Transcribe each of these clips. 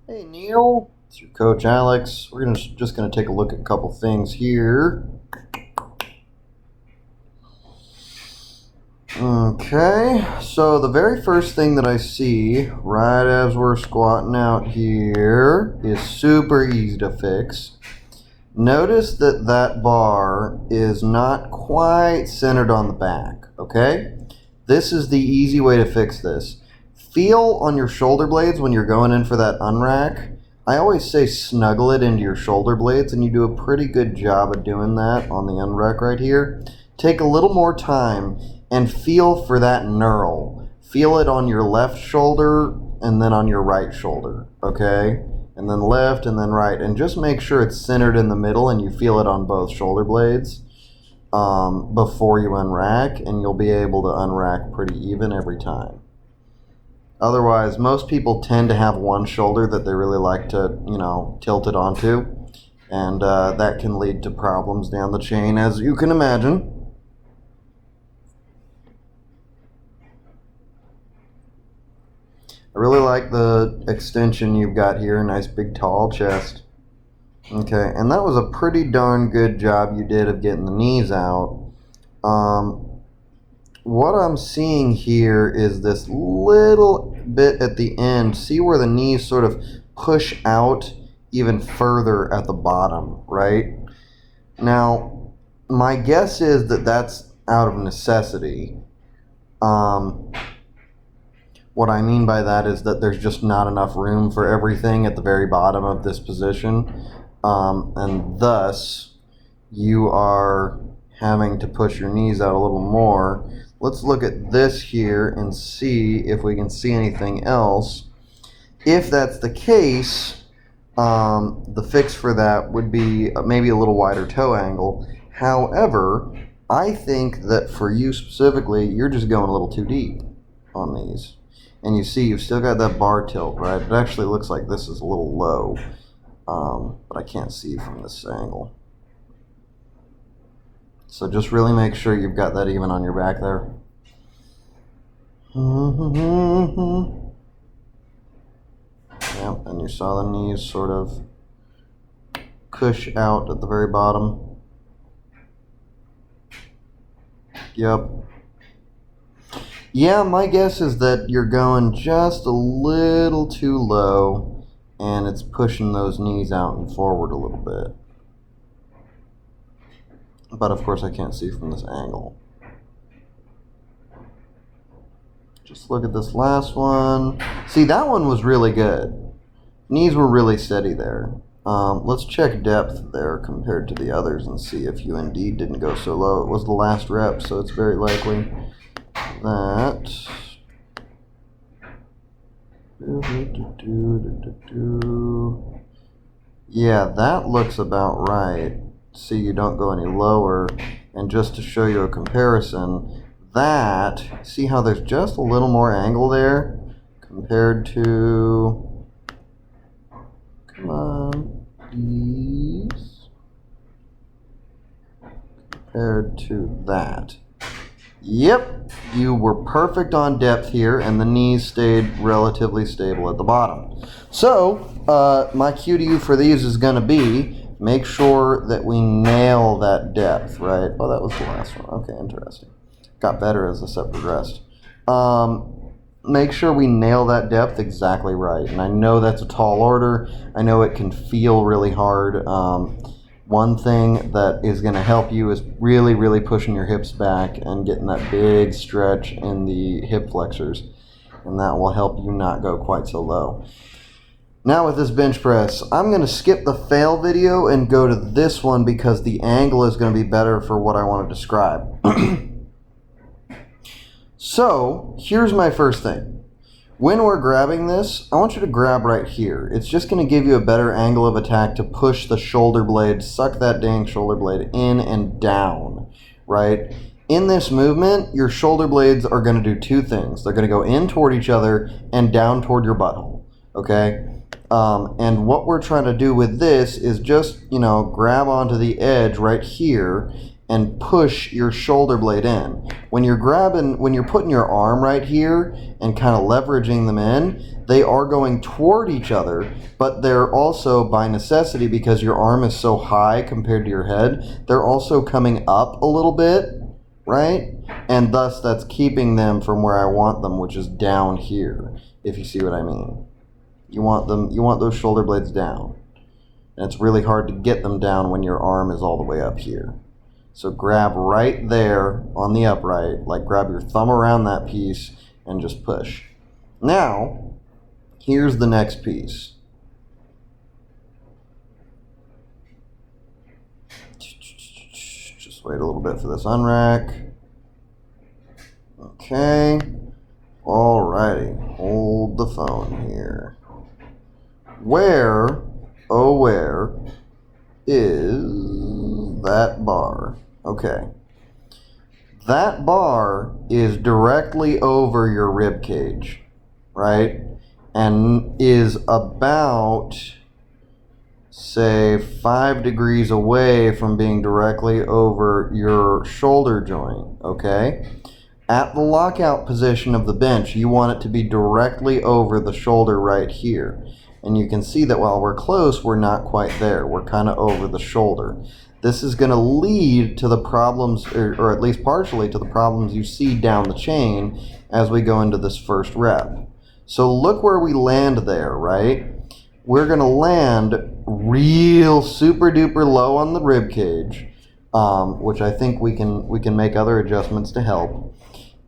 Hey Neal, it's your coach Alex. We're just gonna take a look at a couple things here. Okay, so the very first thing that I see right as we're squatting out here is super easy to fix. Notice that that bar is not quite centered on the back, okay? This is the easy way to fix this. Feel on your shoulder blades when you're going in for that unrack. I always say snuggle it into your shoulder blades, and you do a pretty good job of doing that on the unrack right here. Take a little more time and feel for that knurl. Feel it on your left shoulder and then on your right shoulder, okay? And then left and then right, and just make sure it's centered in the middle and you feel it on both shoulder blades before you unrack, and you'll be able to unrack pretty even every time. Otherwise, most people tend to have one shoulder that they really like to, tilt it onto, and that can lead to problems down the chain, as you can imagine. I really like the extension you've got here, nice big tall chest. Okay, and that was a pretty darn good job you did of getting the knees out. What I'm seeing here is this little bit at the end. See where the knees sort of push out even further at the bottom, right? Now, my guess is that that's out of necessity. What I mean by that is that there's just not enough room for everything at the very bottom of this position, and thus you are having to push your knees out a little more. Let's look at this here and see if we can see anything else. If that's the case, the fix for that would be maybe a little wider toe angle. However, I think that for you specifically, you're just going a little too deep on these. And you see you've still got that bar tilt, right? It actually looks like this is a little low, but I can't see from this angle. So just really make sure you've got that even on your back there. Yep, and you saw the knees sort of cush out at the very bottom. Yep. Yeah, my guess is that you're going just a little too low, and it's pushing those knees out and forward a little bit. But of course I can't see from this angle. Just look at this last one. See, that one was really good. Knees were really steady there. Let's check depth there compared to the others and see if you indeed didn't go so low. It was the last rep, so it's very likely that. Yeah, that looks about right. See, you don't go any lower. And just to show you a comparison, that, see how there's just a little more angle there compared to, come on, these, compared to that. Yep, you were perfect on depth here, and the knees stayed relatively stable at the bottom. So, my cue to you for these is going to be, make sure that we nail that depth, right? Oh, that was the last one. Okay, interesting. Got better as the set progressed. Make sure we nail that depth exactly right. And I know that's a tall order. I know it can feel really hard. One thing that is going to help you is really, really pushing your hips back and getting that big stretch in the hip flexors. And that will help you not go quite so low. Now with this bench press, I'm going to skip the fail video and go to this one because the angle is going to be better for what I want to describe. So, here's my first thing. When we're grabbing this, I want you to grab right here. It's just going to give you a better angle of attack to push the shoulder blade, suck that dang shoulder blade in and down, right? In this movement, your shoulder blades are going to do two things. They're going to go in toward each other and down toward your butthole, okay? And what we're trying to do with this is just, grab onto the edge right here and push your shoulder blade in. When you're putting your arm right here and kind of leveraging them in, they are going toward each other, but they're also, by necessity, because your arm is so high compared to your head, they're also coming up a little bit, right? And thus that's keeping them from where I want them, which is down here, if you see what I mean. You want those shoulder blades down. And it's really hard to get them down when your arm is all the way up here. So grab right there on the upright, like grab your thumb around that piece and just push. Now, here's the next piece. Just wait a little bit for this unrack. Okay. Alrighty. Hold the phone here. Where, oh where, is that bar? Okay. That bar is directly over your rib cage, right? And is about, say, 5 degrees away from being directly over your shoulder joint, okay? At the lockout position of the bench, you want it to be directly over the shoulder right here. And you can see that while we're close, we're not quite there. We're kind of over the shoulder. This is going to lead to the problems, or at least partially to the problems you see down the chain as we go into this first rep. So look where we land there, right? We're going to land real super duper low on the rib cage, which I think we can make other adjustments to help.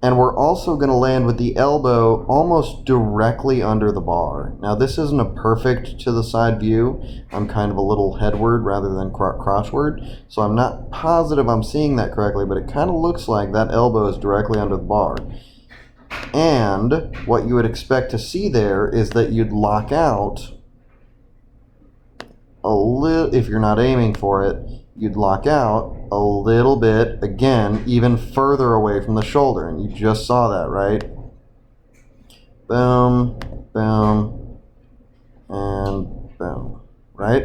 And we're also going to land with the elbow almost directly under the bar. Now this isn't a perfect to the side view. I'm kind of a little headward rather than crossward. So I'm not positive I'm seeing that correctly, but it kind of looks like that elbow is directly under the bar. And what you would expect to see there is that you'd lock out a little, if you're not aiming for it, you'd lock out a little bit, again, even further away from the shoulder. And you just saw that, right? Boom, boom, and boom, right?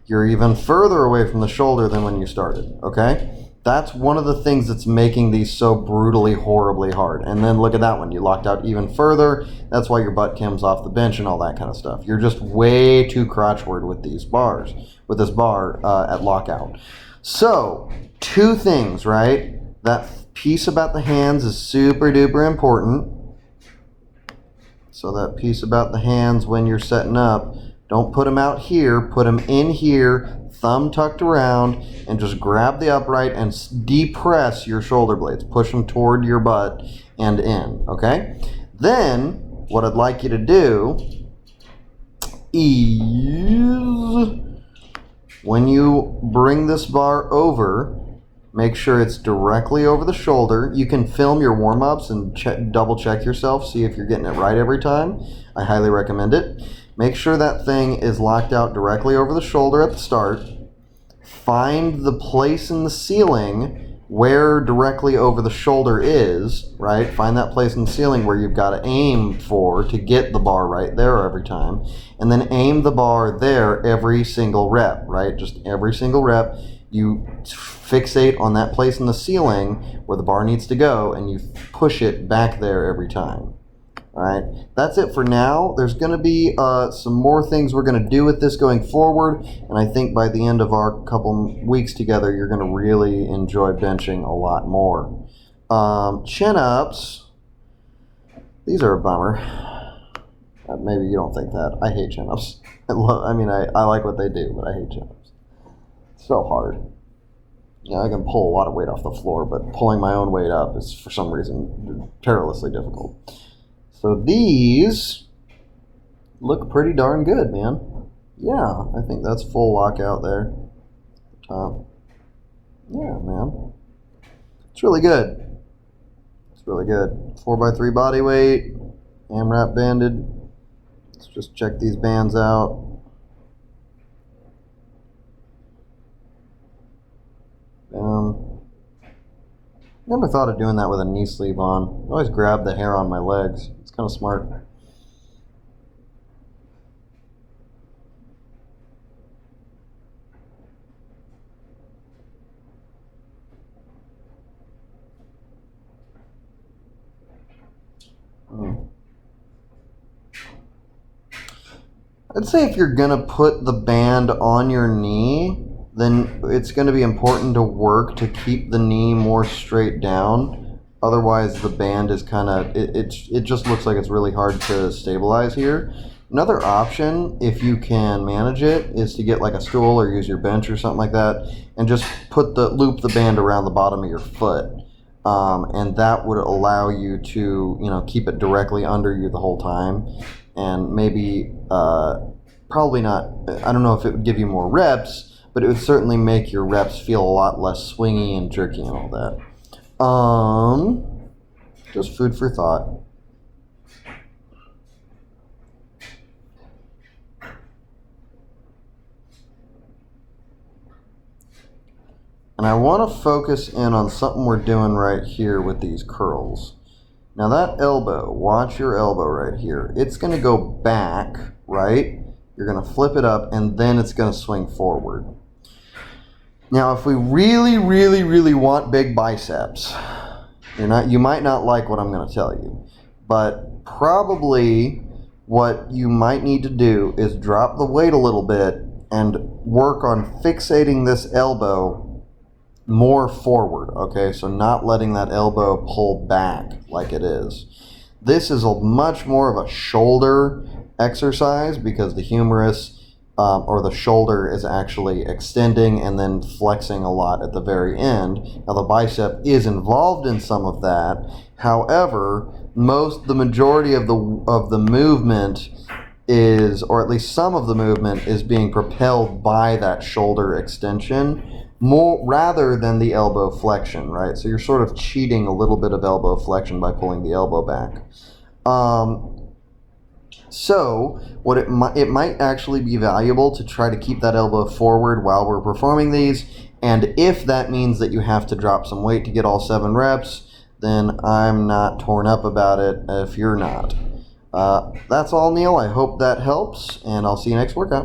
You're even further away from the shoulder than when you started, okay? That's one of the things that's making these so brutally, horribly hard. And then look at that one. You locked out even further. That's why your butt comes off the bench and all that kind of stuff. You're just way too crotchward with these bars, with this bar at lockout. So, 2 things, right? That piece about the hands is super duper important. So that piece about the hands when you're setting up, don't put them out here, put them in here, thumb tucked around, and just grab the upright and depress your shoulder blades. Push them toward your butt and in, okay? Then, what I'd like you to do is, when you bring this bar over, make sure it's directly over the shoulder. You can film your warm-ups and double check yourself, see if you're getting it right every time. I highly recommend it. Make sure that thing is locked out directly over the shoulder at the start. Find the place in the ceiling where directly over the shoulder is, right? Find that place in the ceiling where you've got to aim for to get the bar right there every time. And then aim the bar there every single rep, right? Just every single rep. You fixate on that place in the ceiling where the bar needs to go, and you push it back there every time. All right, that's it for now. There's going to be some more things we're going to do with this going forward, and I think by the end of our couple weeks together, you're going to really enjoy benching a lot more. Chin-ups, these are a bummer. Maybe you don't think that. I hate chin-ups. I like what they do, but I hate chin-ups. So hard. Yeah, I can pull a lot of weight off the floor, but pulling my own weight up is, for some reason, perilously difficult. So these look pretty darn good, man. Yeah, I think that's full lockout there. Top. Yeah, man. It's really good. It's really good. 4x3 body weight, AMRAP banded. Let's just check these bands out. Never thought of doing that with a knee sleeve on. I always grab the hair on my legs. It's kind of smart. I'd say if you're gonna put the band on your knee, then it's gonna be important to work to keep the knee more straight down. Otherwise, the band is kind of, it just looks like it's really hard to stabilize here. Another option, if you can manage it, is to get like a stool or use your bench or something like that, and just loop the band around the bottom of your foot. And that would allow you to, keep it directly under you the whole time. And maybe, probably not, I don't know if it would give you more reps, but it would certainly make your reps feel a lot less swingy and jerky and all that. Just food for thought. And I want to focus in on something we're doing right here with these curls. Now that elbow, watch your elbow right here. It's going to go back, right? You're going to flip it up, and then it's going to swing forward. Now, if we really, really, really want big biceps, you might not like what I'm going to tell you, but probably what you might need to do is drop the weight a little bit and work on fixating this elbow more forward, okay? So not letting that elbow pull back like it is. This is a much more of a shoulder exercise because the humerus or the shoulder is actually extending and then flexing a lot at the very end. Now the bicep is involved in some of that. However, the majority of the movement is, or at least some of the movement is being propelled by that shoulder extension more rather than the elbow flexion, right? So you're sort of cheating a little bit of elbow flexion by pulling the elbow back. So what it might actually be valuable to try to keep that elbow forward while we're performing these. And if that means that you have to drop some weight to get all 7 reps, then I'm not torn up about it if you're not. That's all, Neal. I hope that helps, and I'll see you next workout.